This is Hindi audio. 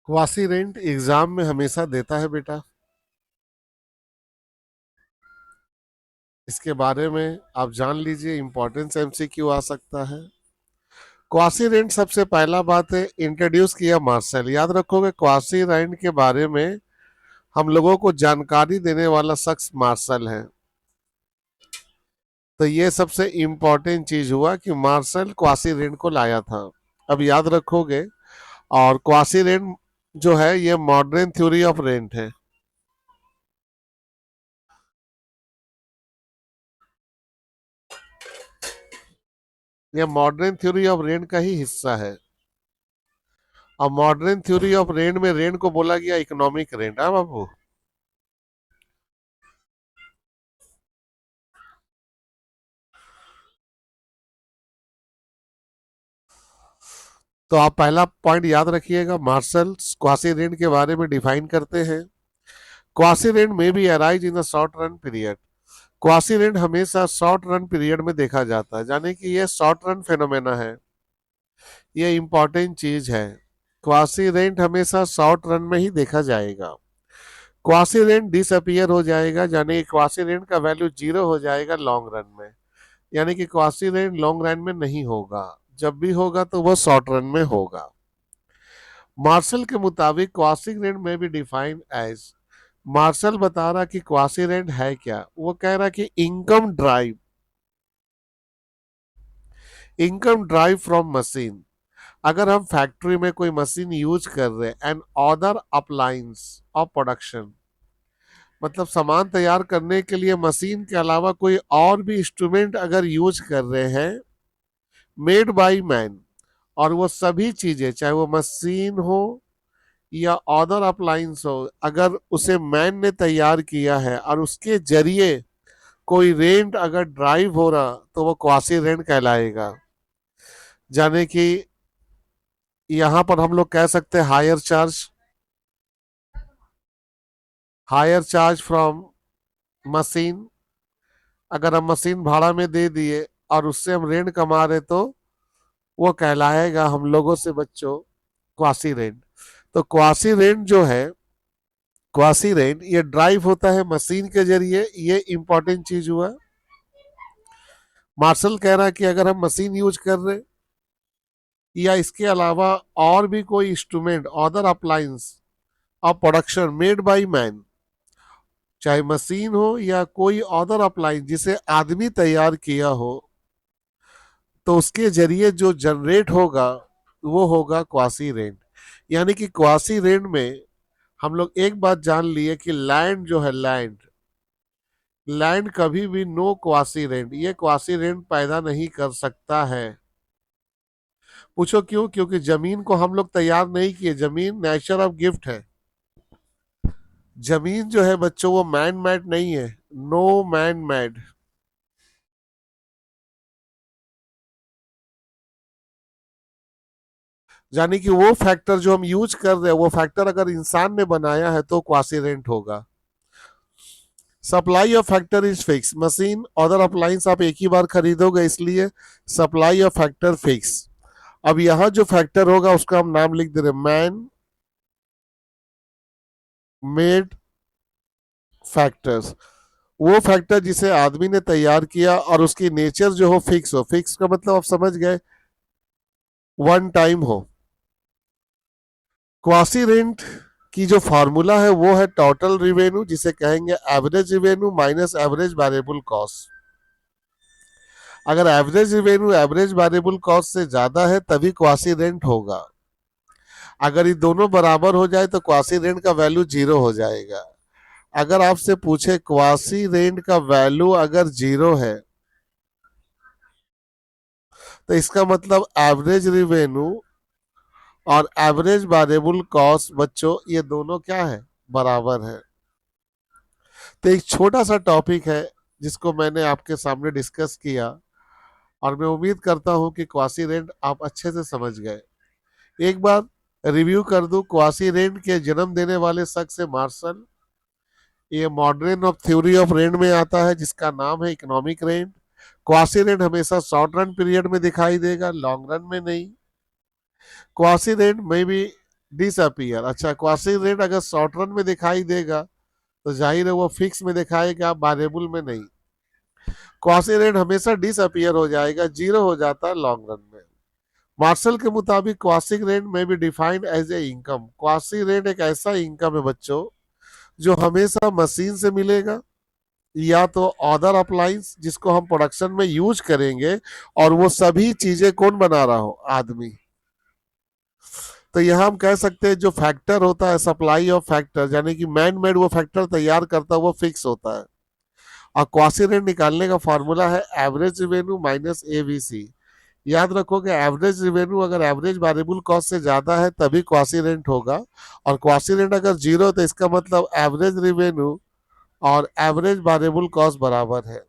क्वासी रेंट एग्जाम में हमेशा देता है बेटा। इसके बारे में आप जान लीजिए, इंपॉर्टेंस एमसीक्यू आ सकता है। क्वासी रेंट सबसे पहला बात है, इंट्रोड्यूस किया मार्शल। याद रखोगे, क्वासी रेंट के बारे में हम लोगों को जानकारी देने वाला शख्स मार्शल है। तो ये सबसे इम्पोर्टेंट चीज हुआ कि मार्शल क्वासी रेंट को लाया था। अब याद रखोगे। और क्वासी रेंट जो है ये मॉडर्न थ्योरी ऑफ रेंट है। ये मॉडर्न थ्योरी ऑफ रेंट का ही हिस्सा है। और मॉडर्न थ्योरी ऑफ रेंट में रेंट को बोला गया इकोनॉमिक रेंट। हाँ बाबू। तो आप पहला पॉइंट याद रखिएगा, मार्शल क्वासी रेंट के बारे में डिफाइन करते हैं। क्वासी रेंट में भी arise in the short run period. Quasi rent हमेशा शॉर्ट रन पीरियड में देखा जाता है, यानी कि ये शॉर्ट रन फेनोमेना है। ये इंपॉर्टेंट चीज है। क्वासी रेंट हमेशा शॉर्ट रन में ही देखा जाएगा। क्वासी रेंट डिसअपियर हो जाएगा, यानी कि क्वासी रेंट का वैल्यू जीरो हो जाएगा लॉन्ग रन में। यानी कि क्वासी रेंट लॉन्ग रन में नहीं होगा। जब भी होगा तो वह शॉर्ट रन में होगा। मार्शल के मुताबिक क्वासी रेंट में भी डिफाइन एज। मार्शल बता रहा कि क्वासी रेंट है क्या। वो कह रहा कि इनकम ड्राइव फ्रॉम मशीन। अगर हम फैक्ट्री में कोई मशीन यूज कर रहे हैं and other appliance of production, मतलब सामान तैयार करने के लिए मशीन के अलावा कोई और भी इंस्ट्रूमेंट अगर यूज कर रहे हैं, मेड बाय मैन, और वो सभी चीजें चाहे वो मशीन हो या अदर अप्लायंस हो, अगर उसे मैन ने तैयार किया है और उसके जरिए कोई रेंट अगर ड्राइव हो रहा तो वो क्वासी रेंट कहलाएगा। जाने कि यहां पर हम लोग कह सकते हैं हायर चार्ज फ्रॉम मशीन। अगर हम मशीन भाड़ा में दे दिए और उससे हम रेंट कमा रहे तो वो कहलाएगा हम लोगों से बच्चों क्वासी रेंट। तो क्वासी रेंट ये ड्राइव होता है मशीन के जरिए। ये इंपॉर्टेंट चीज हुआ। मार्शल कह रहा है कि अगर हम मशीन यूज कर रहे या इसके अलावा और भी कोई instrument other appliance of production made by man, चाहे मशीन हो या कोई अदर अप्लायंस जिसे आदमी तैयार किया हो, तो उसके जरिए जो जनरेट होगा वो होगा क्वासी रेंट। यानी कि क्वासी रेंट में हम लोग एक बात जान लिए कि लैंड जो है, लैंड कभी भी नो क्वासी रेंट, ये क्वासी रेंट पैदा नहीं कर सकता है। पूछो क्यों? क्योंकि जमीन को हम लोग तैयार नहीं किए। जमीन नेचर ऑफ गिफ्ट है। जमीन जो है बच्चों वो मैन मेड नहीं है। No man made. यानी कि वो फैक्टर जो हम यूज कर रहे हैं वो फैक्टर अगर इंसान ने बनाया है तो क्वासी रेंट होगा। Supply of factor is fix. Machine other appliance आप एक ही बार खरीदोगे, इसलिए सप्लाई ऑफ फैक्टर फिक्स। अब यहां जो फैक्टर होगा उसका हम नाम लिख दे रहे, मैन मेड फैक्टर्स। वो फैक्टर जिसे आदमी ने तैयार किया और उसकी नेचर जो हो फिक्स हो। फिक्स का मतलब आप समझ गए, वन टाइम हो। क्वासी रेंट की जो फॉर्मूला है वो है टोटल रिवेन्यू, जिसे कहेंगे average revenue minus average variable cost. अगर average revenue average variable cost से ज्यादा है तभी क्वासी रेंट होगा। अगर ये दोनों बराबर हो जाए तो क्वासी रेंट का वैल्यू जीरो हो जाएगा। अगर आपसे पूछे क्वासी रेंट का वैल्यू अगर जीरो है तो इसका मतलब एवरेज रिवेन्यू और एवरेज वेरिएबल कॉस्ट बच्चों ये दोनों क्या है, बराबर है। तो एक छोटा सा टॉपिक है जिसको मैंने आपके सामने डिस्कस किया, और मैं उम्मीद करता हूं कि क्वासी रेंट आप अच्छे से समझ गए। एक बार रिव्यू कर दूं, क्वासी रेंट के जन्म देने वाले शख्स है मार्शल। ये modern of theory of rent में आता है जिसका नाम है इकोनॉमिक रेंट। क्वासी रेंट हमेशा शॉर्ट रन पीरियड में दिखाई देगा, लॉन्ग रन में नहीं। क्वासी रेंट में भी डिसअपियर। अच्छा, क्वासी रेंट अगर शॉर्ट रन में दिखाई देगा तो जाहिर है वो फिक्स में दिखाएगा, वेरिएबल में नहीं। क्वासी रेंट हमेशा डिसअपियर हो जाएगा, जीरो हो जाता है लॉन्ग रन में। मार्शल के मुताबिक क्वासी रेंट में भी defined as a income. Quasi rent एक ऐसा इनकम है बच्चों जो हमेशा मशीन से मिलेगा, या तो अदर अप्लायंस जिसको हम प्रोडक्शन में यूज करेंगे, और वो सभी चीजें कौन बना रहा हो, आदमी। तो यहाँ हम कह सकते हैं जो फैक्टर होता है सप्लाई ऑफ फैक्टर, यानी कि मैन मेड वो फैक्टर तैयार करता है, वो फिक्स होता है। और क्वासी रेंट निकालने का फॉर्मूला है एवरेज रिवेन्यू माइनस एवीसी। याद रखोगे एवरेज रिवेन्यू अगर एवरेज वेरिएबल कॉस्ट से ज्यादा है तभी क्वासी रेंट होगा, और क्वासी रेंट अगर जीरो तो इसका मतलब एवरेज रिवेन्यू और एवरेज वेरिएबल कॉस्ट बराबर है।